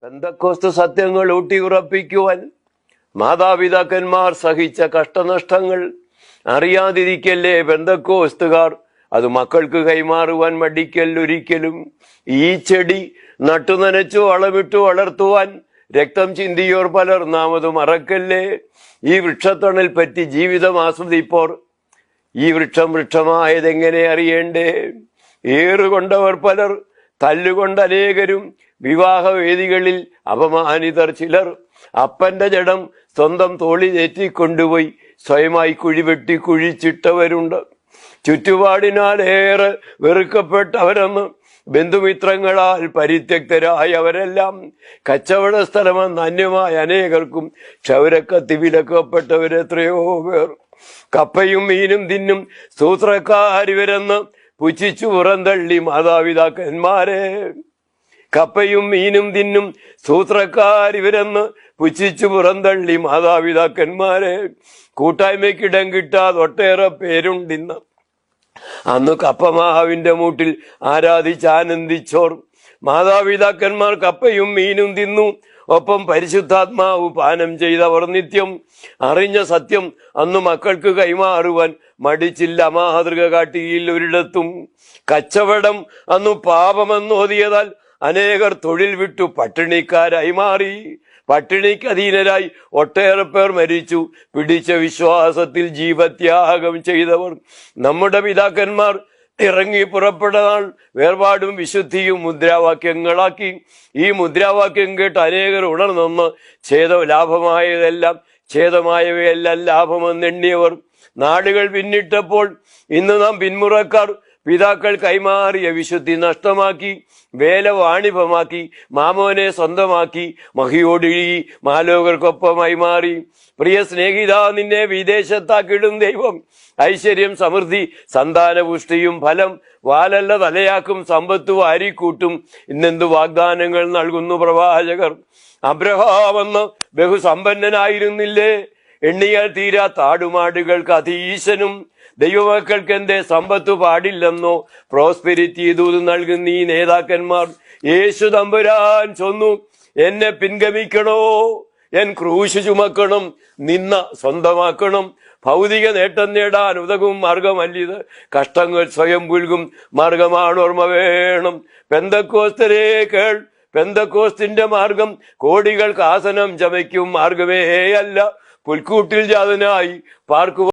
പെന്തക്കോസ്ത് സത്യങ്ങൾ ഊട്ടിയുറപ്പിക്കുവാൻ മാതാപിതാക്കന്മാർ സഹിച്ച കഷ്ടനഷ്ടങ്ങൾ അറിയാതിരിക്കല്ലേ പെന്തക്കോസ്തുകാർ അത് മക്കൾക്ക് കൈമാറുവാൻ മടിക്കല്ലൊരിക്കലും. ഈ ചെടി നട്ടുനനച്ചു വളമിട്ടു വളർത്തുവാൻ രക്തം ചിന്തിയോർ പലർ നാം അത് മറക്കല്ലേ. ഈ വൃക്ഷത്തണൽ പറ്റി ജീവിതം ആസ്വദിപ്പോർ ഈ വൃക്ഷം വൃക്ഷമായതെങ്ങനെ അറിയേണ്ടേ. ഏറുകൊണ്ടവർ പലർ, തല്ലുകൊണ്ട് അനേകരും, വിവാഹവേദികളിൽ അപമാനിതർ ചിലർ. അപ്പന്റെ ജഡം സ്വന്തം തോളിലേറ്റിക്കൊണ്ടുപോയി സ്വയമായി കുഴിവെട്ടി കുഴിച്ചിട്ടവരുണ്ട്. ചുറ്റുപാടിനാലേറെ വെറുക്കപ്പെട്ടവരെന്ന് ബന്ധുമിത്രങ്ങളാൽ പരിത്യക്തരായവരെല്ലാം. കച്ചവട സ്ഥലമെന്ന് അന്യമായ അനേകർക്കും ക്ഷൗരക്കത്തി വിലക്കപ്പെട്ടവരെത്രയോ പേർ. കപ്പയും മീനും തിന്നും സൂത്രക്കാരിവരെന്ന് പുച്ഛിച്ചു പുറന്തള്ളി മാതാപിതാക്കന്മാരെ. കപ്പയും മീനും തിന്നും സൂത്രക്കാരിവരെന്ന് പുച്ഛിച്ചു പുറന്തള്ളി മാതാപിതാക്കന്മാരെ. കൂട്ടായ്മയ്ക്കിടം കിട്ടാതെ ഒട്ടേറെ പേരുണ്ടിന്ന്. അന്ന് കപ്പമാവിന്റെ മൂട്ടിൽ ആരാധിച്ചാനന്ദിച്ചോർ. മാതാപിതാക്കന്മാർ കപ്പയും മീനും തിന്നു, ഒപ്പം പരിശുദ്ധാത്മാവ് പാനം ചെയ്തവർ നിത്യം. അറിഞ്ഞ സത്യം അന്ന് മക്കൾക്ക് കൈമാറുവാൻ മടിച്ചില്ല മാതൃക കാട്ടിയിൽ ഒരിടത്തും. കച്ചവടം അന്നു പാപമെന്നോതിയതാൽ അനേകർ തൊഴിൽ വിട്ടു പട്ടിണിക്കാരായി മാറി. പട്ടിണിക്ക് അധീനരായി ഒട്ടേറെ പേർ മരിച്ചു. പിടിച്ച വിശ്വാസത്തിൽ ജീവത്യാഗം ചെയ്തവർ നമ്മുടെ പിതാക്കന്മാർ ഇറങ്ങി പുറപ്പെട്ടതാൾ വേർപാടും വിശുദ്ധിയും മുദ്രാവാക്യങ്ങളാക്കി. ഈ മുദ്രാവാക്യം കേട്ട് അനേകർ ഉണർന്നൊന്ന് ഛേദലാഭമായതെല്ലാം ഛേദമായവയെല്ലാം ലാഭമെന്നെണ്ണിയവർ. നാടുകൾ പിന്നിട്ടപ്പോൾ ഇന്ന് നാം പിന്മുറക്കാർ പിതാക്കൾ കൈമാറിയ വിശുദ്ധി നഷ്ടമാക്കി, വേല വാണിഭമാക്കി, മാമോനെ സ്വന്തമാക്കി, മഹിയോടിഴുകി മാലോകർക്കൊപ്പമായി മാറി. പ്രിയ സ്നേഹിത, നിന്നെ വിദേശത്താക്കിടും ദൈവം. ഐശ്വര്യം, സമൃദ്ധി, സന്താനപുഷ്ടിയും ഫലം വാലല്ല തലയാക്കും, സമ്പത്ത് വാരിക്കൂട്ടും. ഇന്നെന്തു വാഗ്ദാനങ്ങൾ നൽകുന്നു പ്രവാചകർ. അബ്രഹാമെന്ന് ബഹുസമ്പന്നനായിരുന്നില്ലേ? എണ്ണിയാൽ തീരാത്ത ആടുമാടുകൾക്ക് അധീശനും. ദൈവമക്കൾക്ക് എന്തേ സമ്പത്ത് പാടില്ലെന്നോ? പ്രോസ്പെരിറ്റി ദൂത് നൽകുന്ന ഈ നേതാക്കന്മാർ. യേശു തമ്പുരാൻ ചൊന്നു, എന്നെ പിൻഗമിക്കണോ, എൻ ക്രൂശ് ചുമക്കണം, നിന്ന സ്വന്തമാക്കണം. ഭൗതിക നേട്ടം നേടാൻ ഉതകും മാർഗമല്ലിത്, കഷ്ടങ്ങൾ സ്വയം പുൽകും മാർഗമാണ് ഓർമ്മ വേണം. പെന്തക്കോസ്തരേ കേൾ, പെന്തക്കോസ്തിന്റെ മാർഗം കോടികൾക്ക് ആസനം ചമയ്ക്കും മാർഗമേ അല്ല. പുൽക്കൂട്ടിൽ ജാതനായി പാർക്കുക